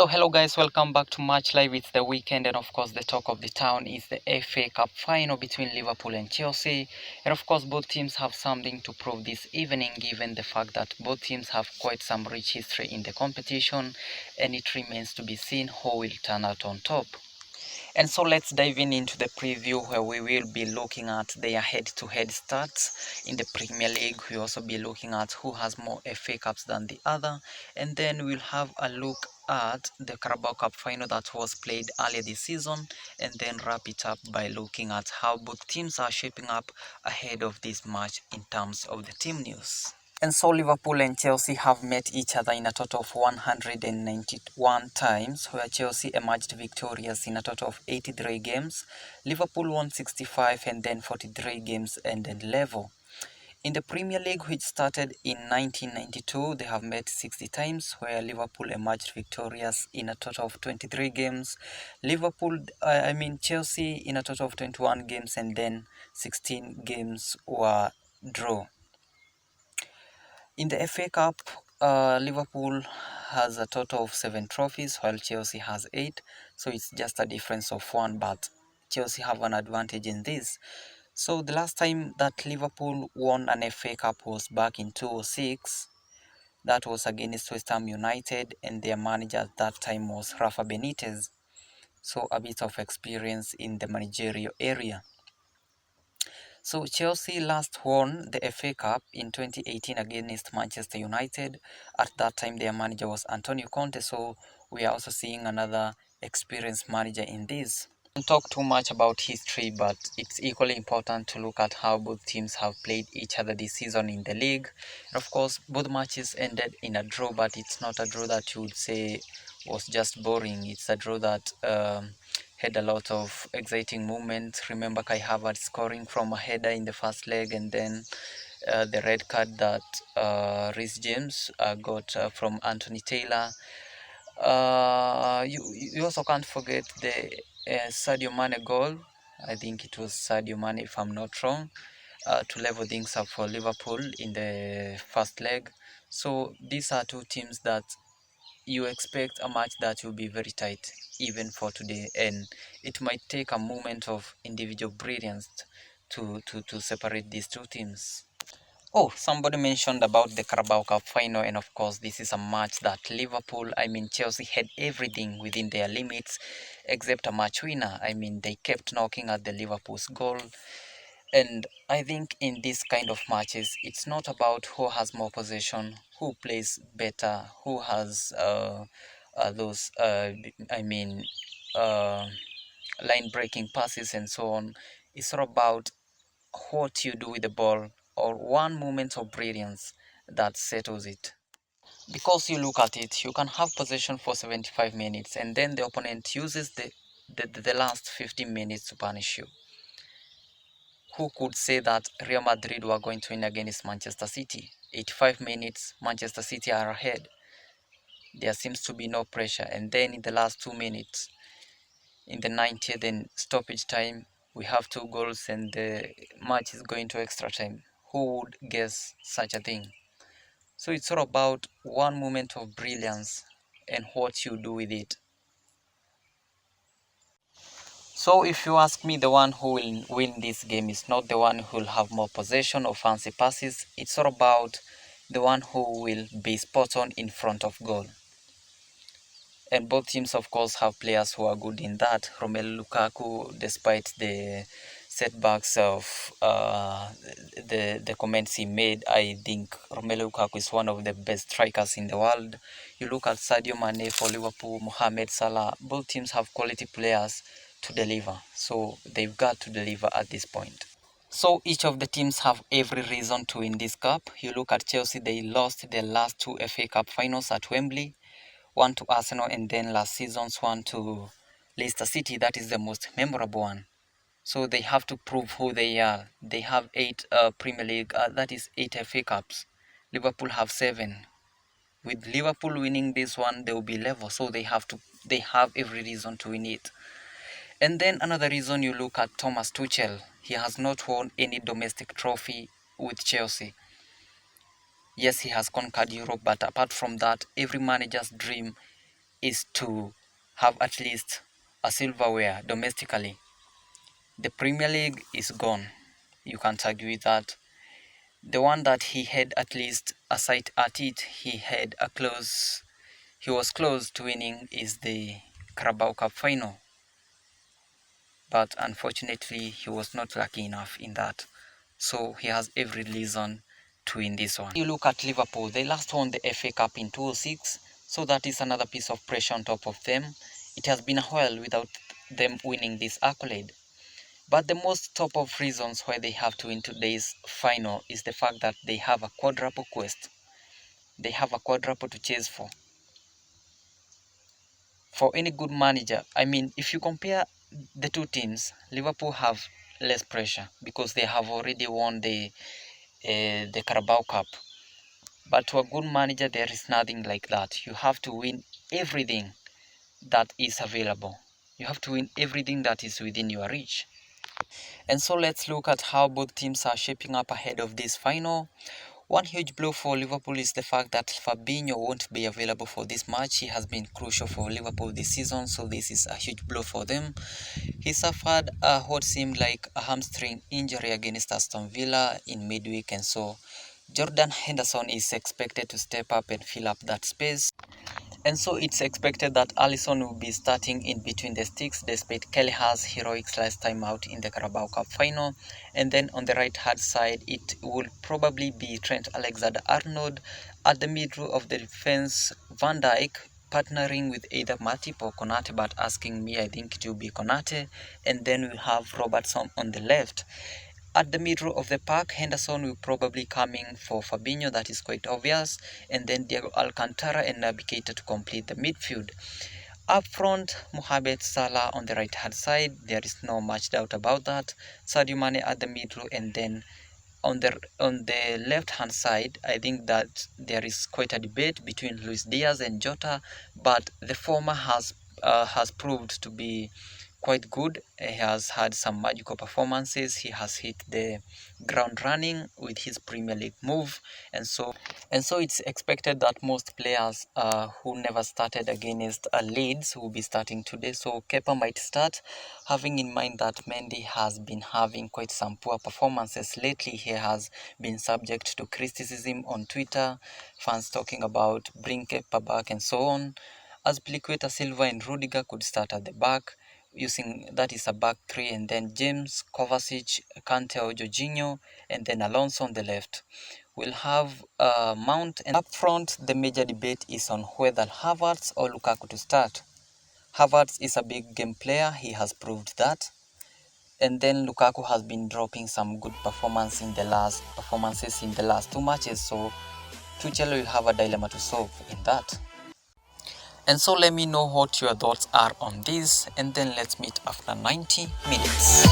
So hello guys, welcome back to Match Live. It's the weekend and of course the talk of the town is the FA Cup final between Liverpool and Chelsea. And of course both teams have something to prove this evening given the fact that both teams have quite some rich history in the competition and it remains to be seen who will turn out on top. And so let's dive into the preview where we will be looking at their head-to-head stats in the Premier League. We'll also be looking at who has more FA Cups than the other. And then we'll have a look at the Carabao Cup final that was played earlier this season. And then wrap it up by looking at how both teams are shaping up ahead of this match in terms of the team news. And so Liverpool and Chelsea have met each other in a total of 191 times, where Chelsea emerged victorious in a total of 83 games. Liverpool won 65 and then 43 games ended level. In the Premier League, which started in 1992, they have met 60 times, where Liverpool emerged victorious in a total of 23 games. Chelsea in a total of 21 games and then 16 games were draw. In the FA Cup, Liverpool has a total of 7 trophies while Chelsea has 8. So it's just a difference of 1, but Chelsea have an advantage in this. So the last time that Liverpool won an FA Cup was back in 2006. That was against West Ham United and their manager at that time was Rafa Benitez. So a bit of experience in the managerial area. So Chelsea last won the FA Cup in 2018 against Manchester United. At that time, their manager was Antonio Conte, so we are also seeing another experienced manager in this. Don't talk too much about history, but it's equally important to look at how both teams have played each other this season in the league. And of course, both matches ended in a draw, but it's not a draw that you would say was just boring. It's a draw that had a lot of exciting moments. Remember Kai Havertz scoring from a header in the first leg, and then the red card that Reece James got from Anthony Taylor. You also can't forget the Sadio Mane goal. I think it was Sadio Mane, if I'm not wrong, to level things up for Liverpool in the first leg. So these are two teams that you expect a match that will be very tight even for today, and it might take a moment of individual brilliance to separate these two teams. Oh, somebody mentioned about the Carabao Cup final, and of course this is a match that Chelsea had everything within their limits except a match winner. They kept knocking at the Liverpool's goal. And I think in this kind of matches, it's not about who has more possession, who plays better, who has those, line-breaking passes and so on. It's all about what you do with the ball or one moment of brilliance that settles it. Because you look at it, you can have possession for 75 minutes and then the opponent uses the last 15 minutes to punish you. Who could say that Real Madrid were going to win against Manchester City? 85 minutes, Manchester City are ahead. There seems to be no pressure. And then in the last 2 minutes, in the 90th and stoppage time, we have 2 goals and the match is going to extra time. Who would guess such a thing? So it's all about one moment of brilliance and what you do with it. So if you ask me, the one who will win this game is not the one who will have more possession or fancy passes. It's all about the one who will be spot on in front of goal. And both teams, of course, have players who are good in that. Romelu Lukaku, despite the setbacks of the comments he made, I think Romelu Lukaku is one of the best strikers in the world. You look at Sadio Mane for Liverpool, Mohamed Salah, both teams have quality players to deliver. So they've got to deliver at this point. So each of the teams have every reason to win this cup. You look at Chelsea, they lost their last 2 FA Cup finals at Wembley. One to Arsenal and then last season's one to Leicester City. That is the most memorable one. So they have to prove who they are. They have 8 Premier League, that is 8 FA Cups. Liverpool have 7. With Liverpool winning this one, they will be level. So they have every reason to win it. And then another reason, you look at Thomas Tuchel. He has not won any domestic trophy with Chelsea. Yes, he has conquered Europe, but apart from that, every manager's dream is to have at least a silverware domestically. The Premier League is gone. You can't argue with that. The one that he had at least a sight at it, he was close to winning is the Carabao Cup final. But unfortunately, he was not lucky enough in that. So he has every reason to win this one. You look at Liverpool, they last won the FA Cup in 2006, so that is another piece of pressure on top of them. It has been a while without them winning this accolade. But the most top of reasons why they have to win today's final is the fact that they have a quadruple quest. They have a quadruple to chase for. For any good manager, I mean, if you compare the two teams, Liverpool have less pressure because they have already won the Carabao Cup. But to a good manager, there is nothing like that. You have to win everything that is available. You have to win everything that is within your reach. And so let's look at how both teams are shaping up ahead of this final. One huge blow for Liverpool is the fact that Fabinho won't be available for this match. He has been crucial for Liverpool this season, so this is a huge blow for them. He suffered what seemed like a hamstring injury against Aston Villa in midweek, and so Jordan Henderson is expected to step up and fill up that space. And so it's expected that Alisson will be starting in between the sticks despite Kelleher's heroics last time out in the Carabao Cup final. And then on the right hand side, it will probably be Trent Alexander-Arnold. At the middle of the defense, Van Dijk partnering with either Matip or Konate, but asking me, I think it will be Konate. And then we'll have Robertson on the left. At the middle of the pack, Henderson will probably coming for Fabinho, that is quite obvious, and then Diego Alcantara and Naby Keita to complete the midfield. Up front, Mohamed Salah on the right hand side, there is no much doubt about that. Sadio Mane at the middle, and then on the left hand side, I think that there is quite a debate between Luis Diaz and Jota, but the former has proved to be quite good. He has had some magical performances. He has hit the ground running with his Premier League move, and so it's expected that most players who never started against Leeds will be starting today. So Kepa might start, having in mind that Mendy has been having quite some poor performances lately. He has been subject to criticism on Twitter, fans talking about bring Kepa back and so on. Azpilicueta, Silva and Rudiger could start at the back, using that is a back three, and then James, Kovacic, Kante or Jorginho, and then Alonso on the left. We'll have Mount, and up front the major debate is on whether Havertz or Lukaku to start. Havertz is a big game player, he has proved that. And then Lukaku has been dropping some good performances in the last two matches, so Tuchel will have a dilemma to solve in that. And so let me know what your thoughts are on this, and then let's meet after 90 minutes.